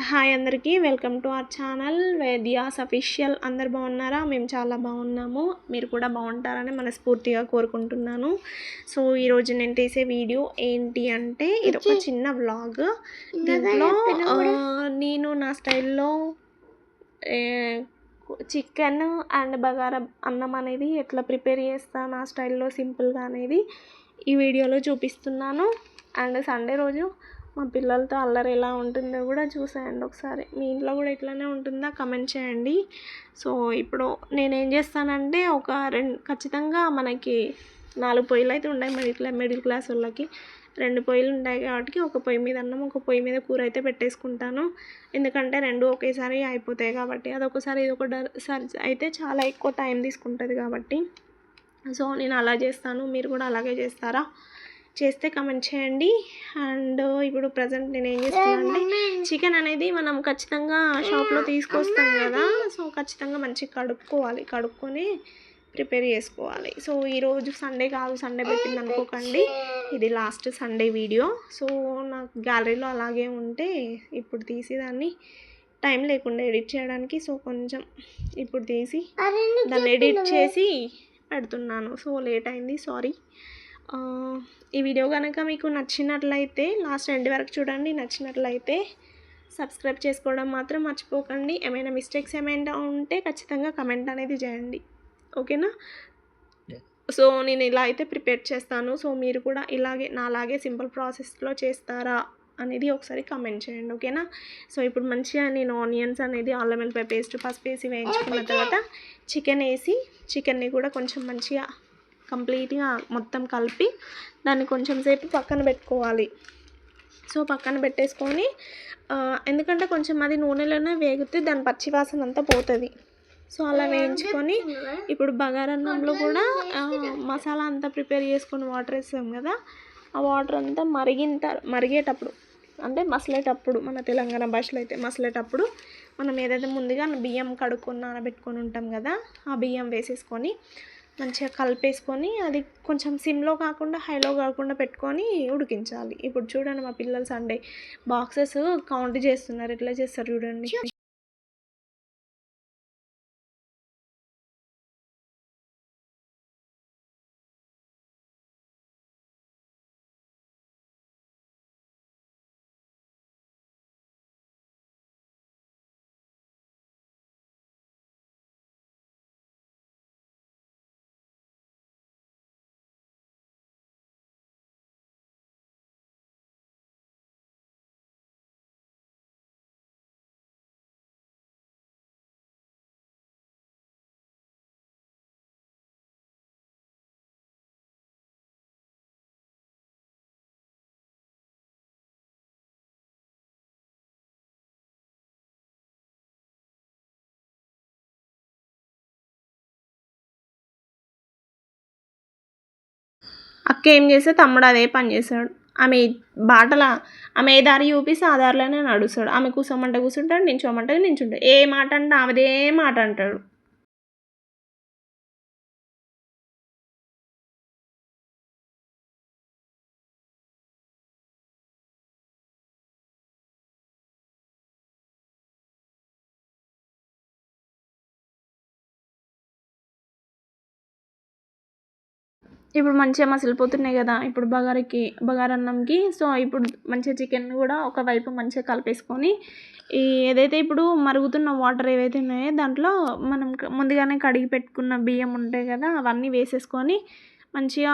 Hi అందరికీ welcome to our channel Vedya's official. అందరు బాగున్నారా? మేము చాలా బాగున్నాము. మీరు కూడా బాగుంటారని మనస్ఫూర్తిగా కోరుకుంటున్నాను. సో ఈరోజు నేను తీసే వీడియో ఏంటి అంటే ఇది ఒక చిన్న వ్లాగ్. దీంట్లో నేను నా స్టైల్లో చికెన్ అండ్ బగారా అన్నం అనేది ఎట్లా ప్రిపేర్ చేస్తాను నా స్టైల్లో సింపుల్గా అనేది ఈ వీడియోలో చూపిస్తున్నాను. అండ్ సండే రోజు మా పిల్లలతో అల్లరి ఎలా ఉంటుందో కూడా చూసేయండి ఒకసారి. మీ ఇంట్లో కూడా ఇట్లానే ఉంటుందా కమెంట్ చేయండి. సో ఇప్పుడు నేనేం చేస్తానంటే ఖచ్చితంగా మనకి 4 పొయ్యిలు అయితే ఉన్నాయి. మిడిల్ క్లాస్ వాళ్ళకి 2 పొయ్యిలు ఉంటాయి కాబట్టి ఒక పొయ్యి మీద అన్నం, ఒక పొయ్యి మీద కూర అయితే పెట్టేసుకుంటాను. ఎందుకంటే 2 ఒకేసారి అయిపోతాయి కాబట్టి. అదొకసారి ఇదొకసారి అయితే చాలా ఎక్కువ టైం తీసుకుంటుంది కాబట్టి సో నేను అలా చేస్తాను. మీరు కూడా అలాగే చేస్తారా? చేస్తే కమెంట్ చేయండి. అండ్ ఇప్పుడు ప్రజెంట్ నేను ఏం చేస్తున్నాను అంటే చికెన్ అనేది మనం ఖచ్చితంగా షాప్లో తీసుకొస్తాం కదా. సో ఖచ్చితంగా మంచిగా కడుక్కొని ప్రిపేర్ చేసుకోవాలి. సో ఈరోజు సండే కాదు, సండే పెట్టింది అనుకోకండి, ఇది లాస్ట్ సండే వీడియో. సో నాకు గ్యాలరీలో అలాగే ఉంటే ఇప్పుడు తీసి దాన్ని టైం లేకుండా ఎడిట్ చేయడానికి, సో కొంచెం ఇప్పుడు తీసి దాన్ని ఎడిట్ చేసి పెడుతున్నాను. సో లేట్ అయింది, సారీ. ఈ వీడియో కనుక మీకు నచ్చినట్లయితే లాస్ట్ ఎండ్ వరకు చూడండి. నచ్చినట్లయితే సబ్స్క్రైబ్ చేసుకోవడం మాత్రం మర్చిపోకండి. ఏమైనా మిస్టేక్స్ ఏమైనా ఉంటే ఖచ్చితంగా కమెంట్ అనేది చేయండి, ఓకేనా? సో నేను ఇలా అయితే ప్రిపేర్ చేస్తాను. సో మీరు కూడా నాలాగే సింపుల్ ప్రాసెస్లో చేస్తారా అనేది ఒకసారి కమెంట్ చేయండి, ఓకేనా? సో ఇప్పుడు మంచిగా నేను ఆనియన్స్ అనేది అల్లం వెల్లిపాయ పేస్ట్, పసుపు వేసి వేయించుకున్న తర్వాత చికెన్ని కూడా కొంచెం మంచిగా కంప్లీట్గా మొత్తం కలిపి దాన్ని కొంచెం సేపు పక్కన పెట్టుకోవాలి. సో పక్కన పెట్టేసుకొని ఎందుకంటే కొంచెం అది నూనెలోనే వేగితే దాని పచ్చివాసన అంతా పోతుంది. సో అలా వేయించుకొని ఇప్పుడు బగారన్నంలో కూడా మసాలా అంతా ప్రిపేర్ చేసుకొని వాటర్ వేస్తాం కదా, ఆ వాటర్ అంతా మరిగేటప్పుడు అంటే మసలేటప్పుడు, మన తెలంగాణ భాషలో అయితే మసలేటప్పుడు మనం ఏదైతే ముందుగా బియ్యం కడుక్కొని నానబెట్టుకొని ఉంటాం కదా, ఆ బియ్యం వేసేసుకొని మంచిగా కలిపేసుకొని అది కొంచెం సిమ్లో కాకుండా హైలో కాకుండా పెట్టుకొని ఉడికించాలి. ఇప్పుడు చూడండి మా పిల్లలు సండే బాక్సెస్ కౌంట్ చేస్తున్నారు, ఎట్లా చేస్తారు చూడండి. అక్క ఏం చేస్తే తమ్ముడు అదే పని చేస్తాడు. ఆమె ఏ దారి చూపిస్తే ఆ దారిలోనే నడుస్తాడు. ఆమె కూర్చోమంటే కూర్చుంటాడు, నించోమంటే నించుంటాడు. ఏ మాట అంటే ఆమెదే మాట అంటాడు. ఇప్పుడు మంచిగా మసిలిపోతున్నాయి కదా ఇప్పుడు బగారన్నంకి. సో ఇప్పుడు మంచిగా చికెన్ కూడా ఒకవైపు మంచిగా కలిపేసుకొని ఏదైతే ఇప్పుడు మరుగుతున్న వాటర్ ఏవైతే ఉన్నాయో దాంట్లో మనం ముందుగానే కడిగి పెట్టుకున్న బియ్యం ఉంటాయి కదా, అవన్నీ వేసేసుకొని మంచిగా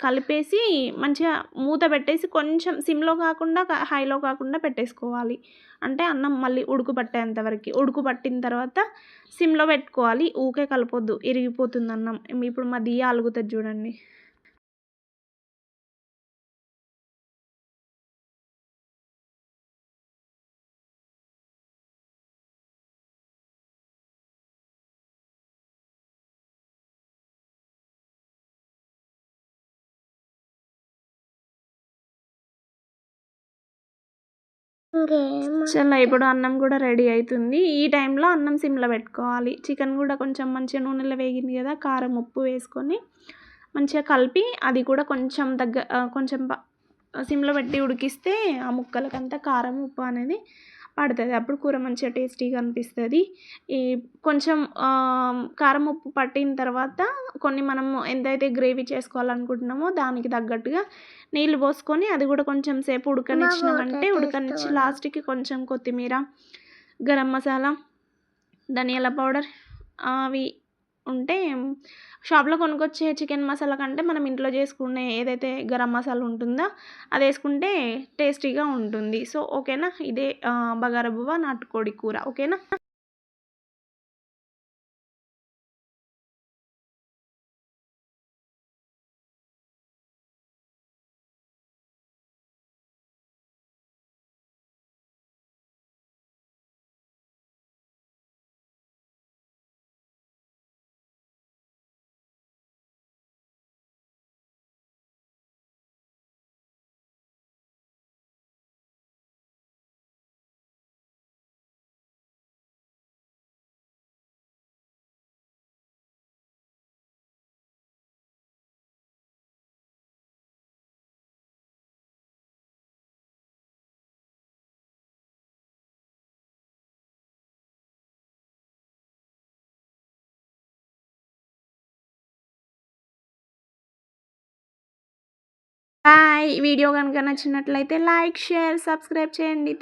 కలిపేసి మంచిగా మూత పెట్టేసి కొంచెం సిమ్లో కాకుండా హైలో కాకుండా పెట్టేసుకోవాలి. అంటే అన్నం మళ్ళీ ఉడుకు పట్టిన తర్వాత సిమ్లో పెట్టుకోవాలి. ఊకే కలపొద్దు, ఇరిగిపోతుంది అన్నం. ఇప్పుడు మా దియ్య అలుగుతుంది చూడండి. చాలా ఇప్పుడు అన్నం కూడా రెడీ అవుతుంది. ఈ టైంలో అన్నం సిమ్లో పెట్టుకోవాలి. చికెన్ కూడా కొంచెం మంచిగా నూనెలో వేగింది కదా, కారం ఉప్పు వేసుకొని మంచిగా కలిపి అది కూడా కొంచెం సిమ్లో పెట్టి ఉడికిస్తే ఆ ముక్కలకంతా కారం ఉప్పు అనేది పడుతుంది. అప్పుడు కూర మంచిగా టేస్టీగా అనిపిస్తుంది. ఈ కొంచెం కారం ఉప్పు పట్టిన తర్వాత కొన్ని మనం ఎంతైతే గ్రేవీ చేసుకోవాలనుకుంటున్నామో దానికి తగ్గట్టుగా నీళ్ళు పోసుకొని అది కూడా కొంచెం సేపు ఉడకనిచ్చినామంటే ఉడకనిచ్చి లాస్ట్కి కొంచెం కొత్తిమీర, గరం మసాలా, ధనియాల పౌడర్ అవి ఉంటే షాప్లో కొనుక్కొచ్చే చికెన్ మసాలా కంటే మనం ఇంట్లో చేసుకునే ఏదైతే గరం మసాలా ఉంటుందో అది వేసుకుంటే టేస్టీగా ఉంటుంది. సో ఓకేనా, ఇదే బగారా బువ్వ నాటుకోడి కూర. ఓకేనా. బాయ్. వీడియో కనుక నచ్చినట్లయితే లైక్, షేర్, సబ్స్క్రైబ్ చేయండి.